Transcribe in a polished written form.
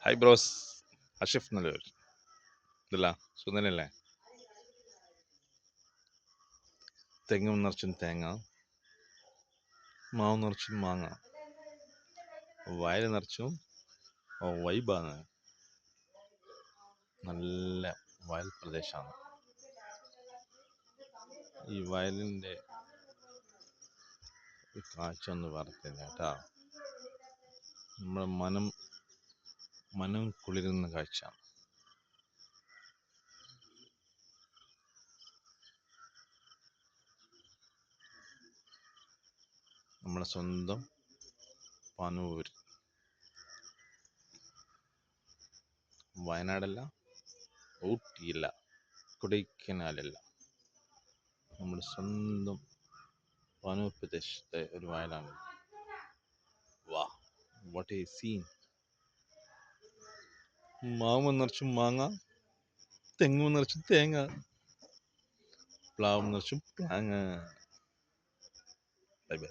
Hi bros, അഷിഫ് Nallur. ഇതല്ല സുന്ദരല്ലേ? തെങ്ങും നിറച്ചും തേങ്ങ, മാവ് നിറച്ചും മാങ്ങ, വയൽ നിറച്ചും വൈബാണ്. നല്ല വയൽ പ്രദേശമാണ്. ഈ വയലിൻ്റെ കാഴ്ച ഒന്ന് പറഞ്ഞില്ല കേട്ടാ. നമ്മുടെ മനം കുളിരുന്ന കാഴ്ച. നമ്മുടെ സ്വന്തം പനൂർ, വയനാടല്ല, ഊട്ടിയില്ല, കൊടൈക്കനാലല്ല, നമ്മുടെ സ്വന്തം പനൂർ പ്രദേശത്തെ ഒരു വയലാണ്. വാ, വാട്ട് എ സീൻ! മാവ് നിറച്ചും മാങ്ങ, തെങ്ങ് നിറച്ചും തേങ്ങ, പ്ലാവ് നിറച്ചും പ്ലാങ്ങ. Bye bye.